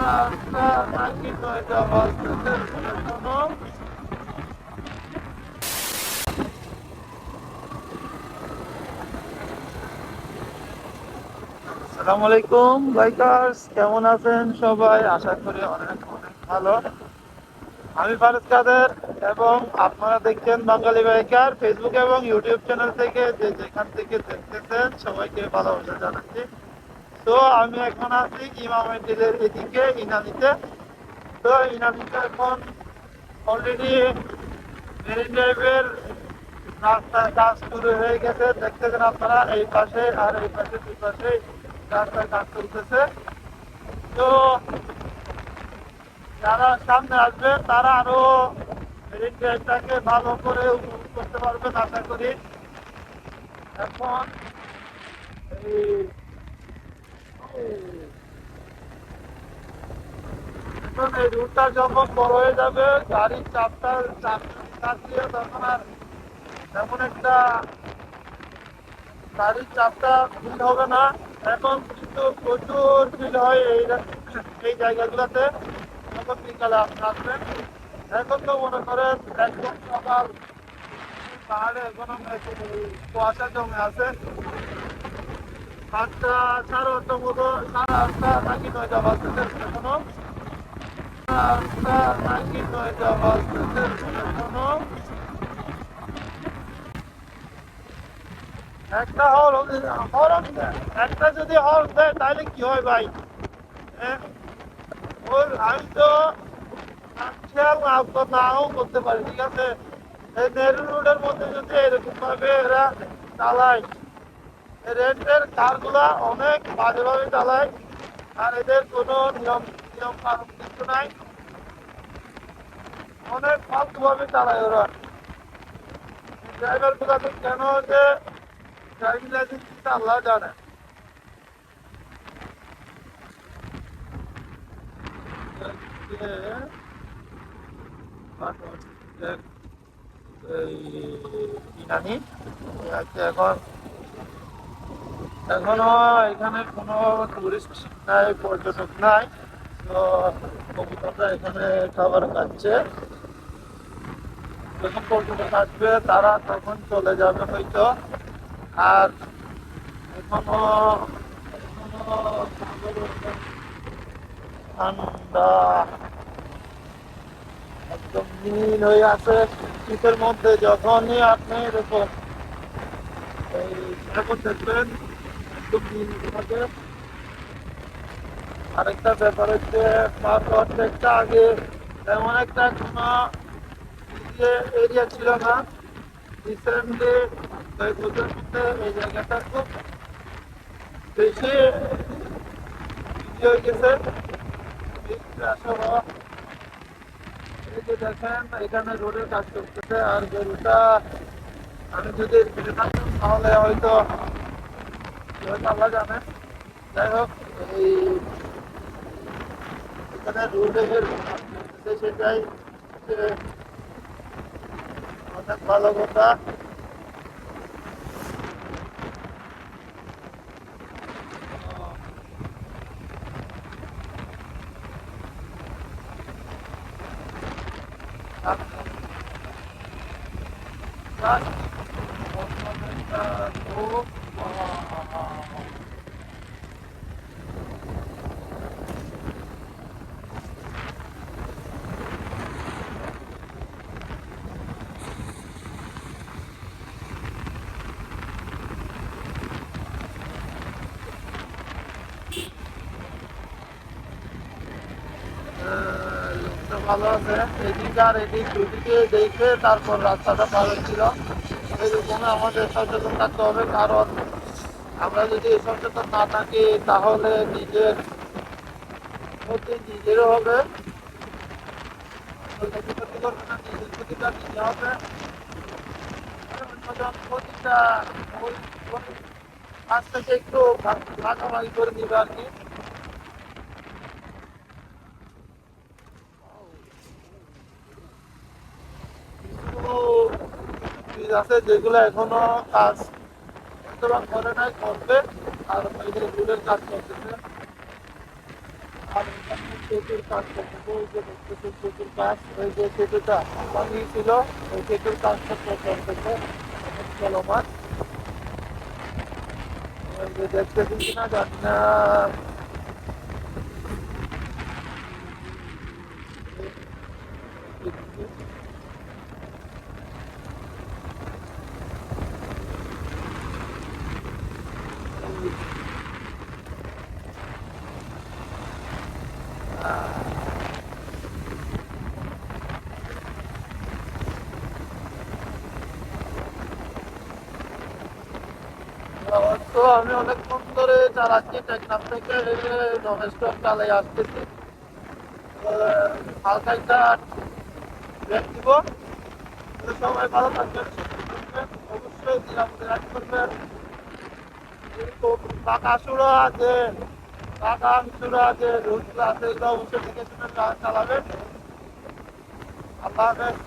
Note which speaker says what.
Speaker 1: আসসালামু আলাইকুম বাইকার্স, কেমন আছেন সবাই? আশা করি অনেক অনেক ভালো। আমি ফারুক কাদের এবং আপনারা দেখছেন বাঙালি বাইকার ফেসবুক এবং ইউটিউব চ্যানেল থেকে। যে যেখান থেকে দেখতেছেন সবাইকে ভালোবাসা জানাচ্ছি। তো আমি এখন আছি ইমাম মসজিদের এদিকে ইনানিতে। তো ইনানিতে এখন অলরেডি মেরিন ড্রাইভের রাস্তার কাজ শুরু হয়ে গেছে। দেখতেছেন আপনারা এই পাশে আর এই পাশে দুই পাশে রাস্তার কাজ চলতেছে। তো যারা সামনে আসবে তারা আরো মেরিন ড্রাইভটাকে ভালো করে উপভোগ করতে পারবেন আশা করি। এখন এই এখন এই রুটটা যখন বড় হয়ে যাবে, গাড়ির চাপ দিয়ে তখন আর তেমন একটা গাড়ির চাপটা ফিল হবে না। এখন কিন্তু প্রচুর ফিল হয় এই জায়গাগুলোতে যখন বিকালে আপনি আসবেন। এখন তো মনে করেন একদম সকাল, পাহাড়ে এখনো কুয়াশা জমে আছে। 8টা, সাড়ে 8টার মতো, সাড়ে 8টা নাকি 9টা বাজতেছে এখনো। 8টা নাকি 9টা বাজতেছে এখনো। একটা হরন দেয়, একটা যদি হর্ন দেয় তাহলে কি হয় ভাই? হ্যাঁ, আমি তো খেয়াল নাও করতে পারি, ঠিক আছে? এই নেহরু রোডের মধ্যে যদি এরকম ভাবে এরা চালায়, রেন্টের কার গুলা অনেক বাজেভাবে চালায়। আর এদের কোনো নিয়ম নিয়ম কানুন কিছু নাই, অনেক ফালতু ভাবে চালায় ওরা। ড্রাইভার গুলা তো কেন যে ড্রাইভিং লাইসেন্স দিতে আল্লাহ জানে। এই ইনানি এখন এখনো এখানে কোনো টুরিস্ট নাই, পর্যটক নাই। তো কবুতররা এখানে খাবার খাচ্ছে। যখন পর্যটক আসবে তারা তখন চলে যাবে হয়তো। আর এখনো এখনো ঠান্ডা, একদম নীল হয়ে আছে। শীতের মধ্যে যখনই আপনি এরকম এই এখন দেখবেন একদম নীল থাকে। আরেকটা ব্যাপার হচ্ছে প্রত্যেকটা আগে তেমন একটা কোনো এরিয়া ছিল না। রিসেন্টলি কয়েক বছরের মধ্যে এই জায়গাটা খুব বেশি হয়ে গেছে। এই যে দেখেন এখানে রোডের কাজ করতেছে, আর যে রোডটা আমি যদি ফিরে থাকতাম তাহলে হয়তো আল্লাহ জানে। যাই হোক, এই এখানে রোডের কাজ করতেছে, সেটাই হচ্ছে অনেক ভালো কথা। লোকটা ভালো আছে, এদিকে আর এদিক দুদিকে দেখে তারপর রাস্তাটা পার হচ্ছিল। এরকম আমাদের সচেতন থাকতে হবে, কারণ আমরা যদি সচেতন না থাকি তাহলে নিজের ক্ষতি নিজেরও হবে। অন্যকে ক্ষতি করবে না, নিজের ক্ষতিটা নিজে হবে। অন্যজন ক্ষতিটা ওই ওই কাছ থেকে একটু ভাগাভাগি করে দিবে আর কি। কিছু আছে যেগুলো এখনো কাজ করে নাই, করবে। আর এই যে রুলের কাজ করতেছে, আর এখানে সেতুর কাজ করতেছে, ওই যে দেখতেছে সেতুর কাজ, ওই যে সেতুটা বানিয়েছিল, ওই সেতুর কাজটা চলতেছে এখন চলমান। ওই যে দেখতেছি কিনা জানি না। তো আমি অনেকক্ষণ ধরে চালাচ্ছি, টেকনাফ থেকে যথেষ্ট চালাই আসতেছি। হালকা একটা ব্রেক দিব। তো সবাই ভালো থাকবেন, সুস্থ থাকবেন, অবশ্যই নিরাপদে রাখতে পারবেন। কিন্তু বাঁকা আছে, বাঁকা আংশুরা আছে, রুটগুলো আছে, এগুলো অবশ্যই দেখে শুনে চালাবেন। আল্লাহ হাফেজ।